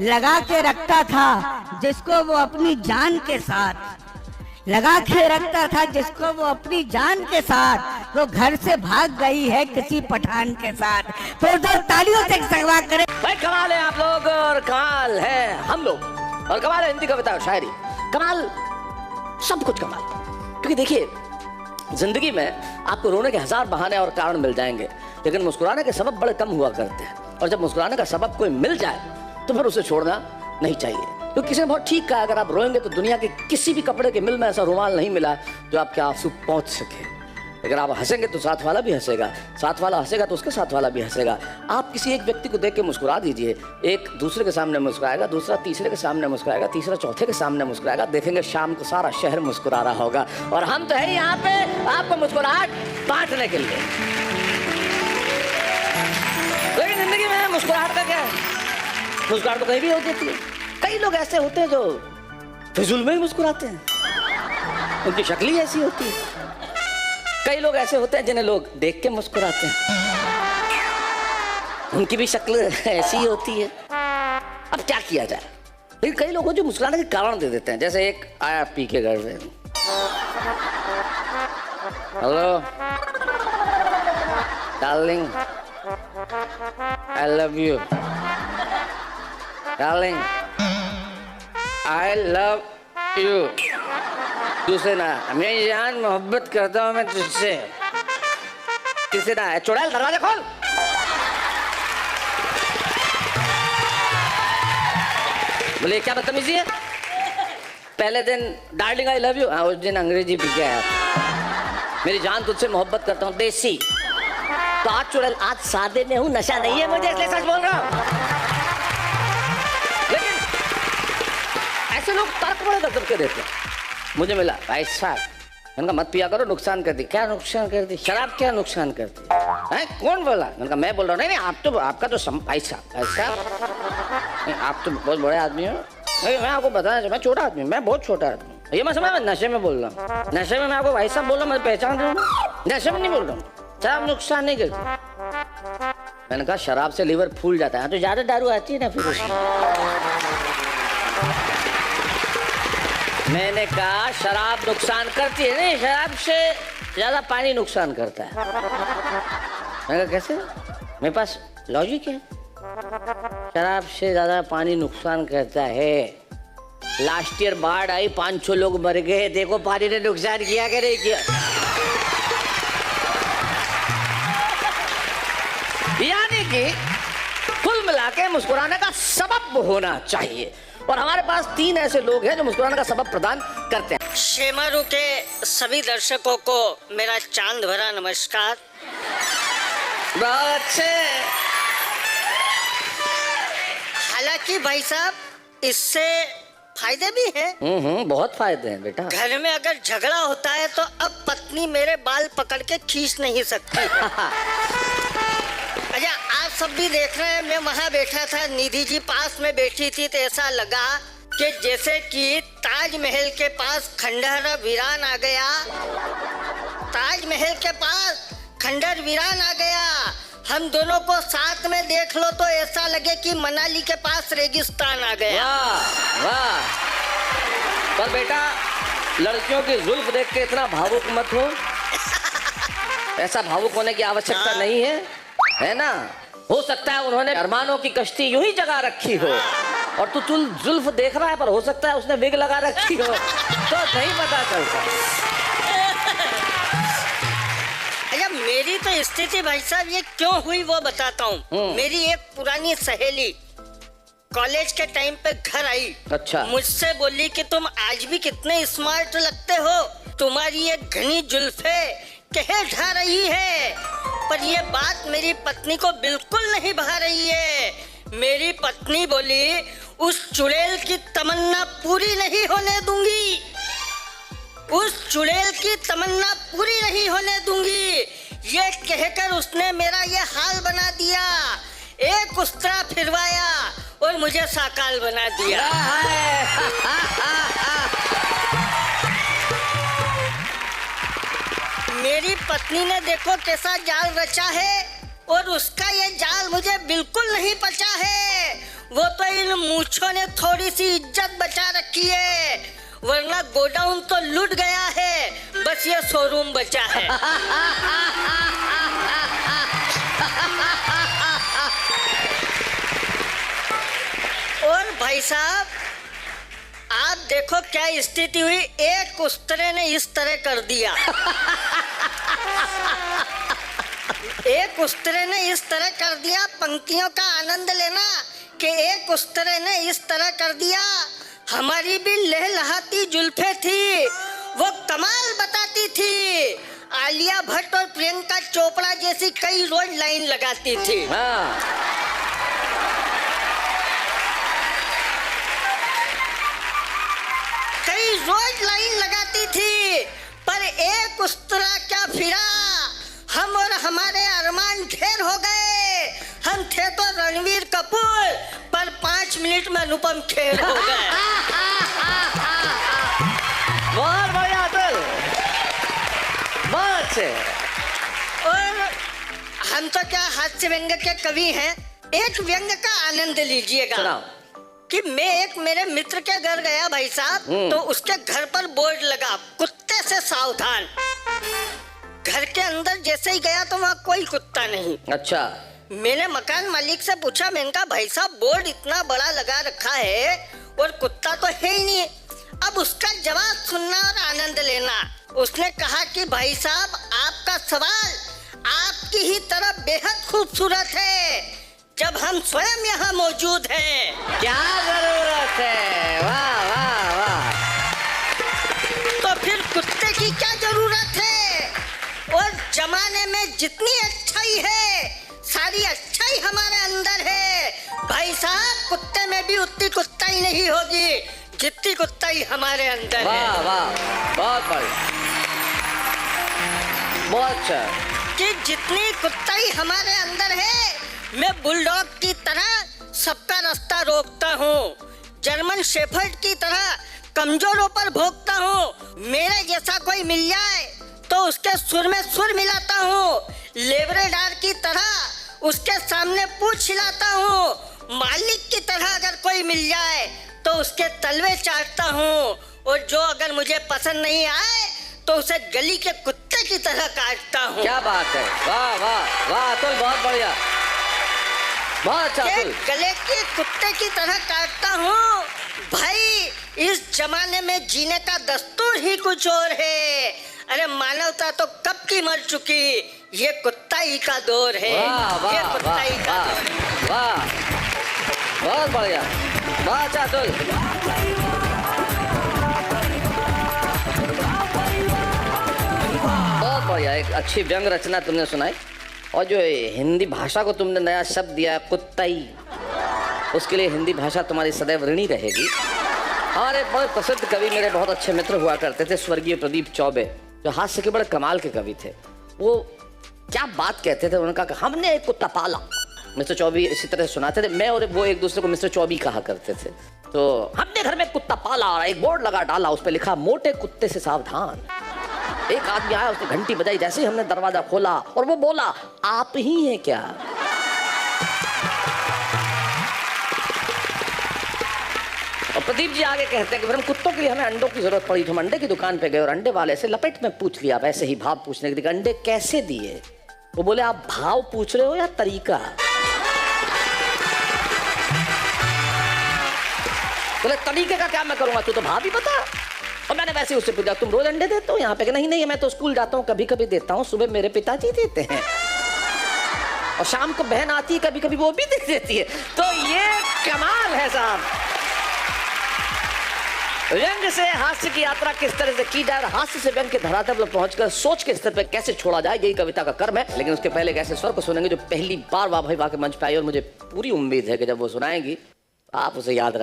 लगा के रखता था जिसको वो अपनी जान के साथ, लगा के रखता था जिसको वो अपनी जान के साथ, वो घर से भाग गई है किसी पठान के साथ। तो तालियों से सगवा करें। भाई कमाल है आप लोग और कमाल है हम लोग, और कमाल है हिंदी कविता और शायरी, कमाल सब कुछ कमाल। क्योंकि देखिए जिंदगी में आपको रोने के 1000 बहाने और कारण मिल जाएंगे, लेकिन मुस्कुराने के सबब बड़े कम हुआ करते हैं। और जब मुस्कुराने का सबब कोई मिल जाए तो फिर उसे छोड़ना नहीं चाहिए। तो किसी ने बहुत ठीक कहा, अगर आप रोएंगे तो दुनिया के किसी भी कपड़े के मिल में ऐसा रुमाल नहीं मिला जो आपके आंसू पहुंच सके। अगर आप हंसेंगे तो साथ वाला भी हंसेगा, साथ वाला हंसेगा तो उसके साथ वाला भी हंसेगा। आप किसी एक व्यक्ति को देख के मुस्कुरा दीजिए, एक दूसरे के सामने मुस्कुराएगा, दूसरा तीसरे के सामने मुस्कुराएगा, तीसरा चौथे के सामने मुस्कुराएगा। देखेंगे शाम को सारा शहर मुस्कुरा रहा होगा। और हम तो है यहाँ पे आपको मुस्कुराहट बांटने के लिए। लेकिन जिंदगी में मुस्कुराहट का क्या है? मुस्कुराहट तो कहीं भी हो जाती है। कई लोग ऐसे होते हैं जो फिजूल में ही मुस्कुराते हैं, उनकी शक्ल ही ऐसी होती है। कई लोग ऐसे होते हैं जिन्हें लोग देख के मुस्कुराते हैं, उनकी भी शक्ल ऐसी ही होती है। अब क्या किया जाए? लेकिन कई लोग जो मुस्कुराने के कारण दे देते हैं। जैसे एक आया पी के घर से, hello darling, I love you darling, I love you. दूसरे ना, मैं जान मोहब्बत करता हूँ मैं तुझसे। तीसरे ना, चुड़ैल दरवाजा खोल। बोले क्या बदतमीजी है? पहले दिन डार्लिंग आई लव यू, उस दिन अंग्रेजी पी के आया, मेरी जान तुझसे मोहब्बत करता हूँ देसी। तो आज चुड़ैल, आज सादे में हूँ, नशा नहीं है मुझे इसलिए सच बोल रहा हूँ। ऐसे लोग तर्क बड़े गजब के देते हैं। मुझे मिला भाई साहब, मैंने कहा मत पिया करो, नुकसान कर दी। क्या नुकसान कर दी? शराब क्या नुकसान करती है? कौन बोला? मैंने कहा मैं बोल रहा हूँ। नहीं आप तो, आपका तो भाई साहब आप तो बहुत बड़े आदमी हो। नहीं मैं आपको बताना चाहिए, मैं छोटा आदमी, मैं बहुत छोटा आदमी। ये मैं समझ, मैं नशे में बोल रहा हूँ। नशे में मैं आपको भाई साहब बोल रहा हूँ, मैं पहचान रहा हूँ। नशे में नहीं बोल रहा हूँ, शराब नुकसान नहीं करती। मैंने कहा शराब से लीवर फूल जाता है, तो ज्यादा दारू आती है ना फिर उसमें। मैंने कहा शराब नुकसान करती है, नहीं शराब से ज्यादा पानी नुकसान करता है। मैंने कहा कैसे? मेरे पास लॉजिक है। शराब से ज्यादा पानी नुकसान करता है। लास्ट ईयर बाढ़ आई, 500 लोग मर गए, देखो पानी ने नुकसान किया कि नहीं किया? यानी कि कुल मिला के मुस्कुराने का सबब होना चाहिए। और हमारे पास 3 ऐसे लोग हैं जो मुस्कुराने का सबब प्रदान करते हैं। शेमारू के सभी दर्शकों को मेरा चांद भरा नमस्कार। बहुत अच्छे। हालांकि भाई साहब इससे फायदे भी हैं। बहुत फायदे हैं बेटा। घर में अगर झगड़ा होता है तो अब पत्नी मेरे बाल पकड़ के खींच नहीं सकती। अच्छा आप सब भी देख रहे हैं, मैं वहाँ बैठा था, निधि जी पास में बैठी थी, तो ऐसा लगा कि जैसे कि ताजमहल के पास खंडहर वीरान आ गया। ताजमहल के पास खंडहर वीरान आ गया। हम दोनों को साथ में देख लो तो ऐसा लगे कि मनाली के पास रेगिस्तान आ गया। वाह वाह। पर बेटा लड़कियों की जुल्फ देख के इतना भावुक मत हो। ऐसा भावुक होने की आवश्यकता नहीं है ना? हो सकता है उन्होंने अरमानों की कश्ती यूं ही जगा रखी हो, और तू जुल्फ देख रहा है, पर हो सकता है उसने विग लगा रखी हो, तो नहीं पता चलता। अच्छा मेरी तो स्थिति भाई साहब ये क्यों हुई वो बताता हूँ। मेरी एक पुरानी सहेली कॉलेज के टाइम पे घर आई। अच्छा। मुझसे बोली कि तुम आज भी कितने स्मार्ट लगते हो, तुम्हारी ये घनी जुल्फे कहे ढा रही है। पर ये बात मेरी पत्नी को बिल्कुल नहीं भा रही है। मेरी पत्नी बोली उस चुड़ैल की तमन्ना पूरी नहीं होने दूंगी, उस चुड़ैल की तमन्ना पूरी नहीं होने दूंगी। ये कहकर उसने मेरा ये हाल बना दिया, एक उस्तरा फिरवाया और मुझे साकाल बना दिया। मेरी पत्नी ने देखो कैसा जाल रचा है, और उसका ये जाल मुझे बिल्कुल नहीं पचा है। वो तो इन मूंछों ने थोड़ी सी इज्जत बचा रखी है, वरना गोडाउन तो लूट गया है, बस ये शोरूम बचा है। और भाई साहब, आप देखो क्या स्थिति हुई, एक उस्तरे ने इस तरह कर दिया। एक उस्तरे ने इस तरह कर दिया, पंक्तियों का आनंद लेना कि एक उस्तरे ने इस तरह कर दिया। हमारी भी लहलहाती जुल्फे थी, वो कमाल बताती थी। आलिया भट्ट और प्रियंका चोपड़ा जैसी कई रोज लाइन लगाती थी। कई रोज लाइन लगाती थी, पर एक उस्तरा क्या फिरा, हम और हमारे अरमान ढेर हो गए। हम थे तो रणवीर कपूर, पर 5 मिनट में अनुपम खेर हो गए। बहुत बढ़िया अतुल, बहुत अच्छे। और हम तो क्या हास्य व्यंग के कवि हैं। एक व्यंग का आनंद लीजिएगा सुनाओ। कि मैं एक मेरे मित्र के घर गया भाई साहब, तो उसके घर पर बोर्ड लगा, कुत्ते से सावधान। घर के अंदर जैसे ही गया तो वहाँ कोई कुत्ता नहीं। अच्छा। मैंने मकान मालिक से पूछा, मैंने कहा भाई साहब बोर्ड इतना बड़ा लगा रखा है और कुत्ता तो है ही नहीं, अब उसका जवाब सुनना और आनंद लेना। उसने कहा कि भाई साहब आपका सवाल आपकी ही तरह बेहद खूबसूरत है, जब हम स्वयं यहाँ मौजूद हैं। क्या जरूरत है, वाह वाह वाह। तो फिर कुत्ते की क्या जरूरत है। और जमाने में जितनी अच्छाई है, सारी अच्छाई हमारे अंदर है। भाई साहब कुत्ते में भी उतनी कुत्ताई नहीं होगी जितनी कुत्ताई हमारे अंदर है। वाह वाह, बहुत बढ़िया, बहुत अच्छा। कि जितनी कुत्ताई हमारे अंदर है, मैं बुलडॉग की तरह सबका रास्ता रोकता हूँ, जर्मन शेफर्ड की तरह कमजोरों पर भोगता हूँ। मेरे जैसा कोई मिल जाए तो उसके सुर में सुर मिलाता हूँ, लेबरेडार की तरह उसके सामने पूंछ हिलाता हूँ। मालिक की तरह अगर कोई मिल जाए तो उसके तलवे चाटता हूँ, और जो अगर मुझे पसंद नहीं आए तो उसे गली के कुत्ते की तरह काटता हूँ। क्या बात है, वाह वाह वाह अतुल, बहुत बढ़िया, बहुत अच्छा अतुल। गले के कुत्ते की तरह काटता हूँ। भाई इस जमाने में जीने का दस्तूर ही कुछ और है। अरे मानवता तो कब की मर चुकी, ये कुत्ताई का दौर है। वाह वाह ये कुत्ताई वाह का वाह दौर है। वाह, बहुत बढ़िया, बहुत अच्छा अतुल। बहुत बढ़िया, एक अच्छी व्यंग रचना तुमने सुनाई। और जो हिंदी भाषा को तुमने नया शब्द दिया कुत्ताई, उसके लिए हिंदी भाषा तुम्हारी सदैव ऋणी रहेगी। हमारे बहुत प्रसिद्ध कवि, मेरे बहुत अच्छे मित्र हुआ करते थे, स्वर्गीय प्रदीप चौबे, जो हास्य के बड़े कमाल के कवि थे। वो क्या बात कहते थे, उनका हमने एक कुत्ता पाला। मिस्टर चौबी इसी तरह सुनाते थे, मैं और वो एक दूसरे को मिस्टर चौबी कहा करते थे। तो हमने घर में कुत्ता पाला और एक बोर्ड लगा डाला, उस पर लिखा मोटे कुत्ते से सावधान। एक आदमी आया, उसने घंटी बजाई, जैसे ही हमने दरवाजा खोला और वो बोला आप ही हैं क्या। और प्रदीप जी आगे कहते हैं कि फिर हम कुत्तों के लिए हमें अंडों की जरूरत पड़ी, तो हम अंडे की दुकान पे गए और अंडे वाले से लपेट में पूछ लिया, वैसे ही भाव पूछने के लिए अंडे कैसे दिए। वो बोले आप भाव पूछ रहे हो या तरीका। बोले तरीके का क्या मैं करूंगा, तू तो भाव ही बता। और मैंने वैसे ही उससे पूछा तुम रोज अंडे देते हो यहाँ पे, कि नहीं नहीं मैं तो स्कूल जाता हूँ, कभी कभी देता हूँ, सुबह मेरे पिताजी देते हैं और शाम को बहन आती है, कभी कभी वो भी दे देती है। तो ये कमाल है साहब, व्यंग से हास्य की यात्रा किस तरह से की जाए, हास्य से व्यंग के धरातल पर पहुंचकर सोच के स्तर पर कैसे छोड़ा जाए, यही कविता का कर्म है। लेकिन उसके पहले एक ऐसे स्वर को सुनेंगे जो पहली बार वाह भाई वाह के मंच पे आई, और मुझे पूरी उम्मीद है कि जब वो सुनाएंगी आप उसे याद रखें।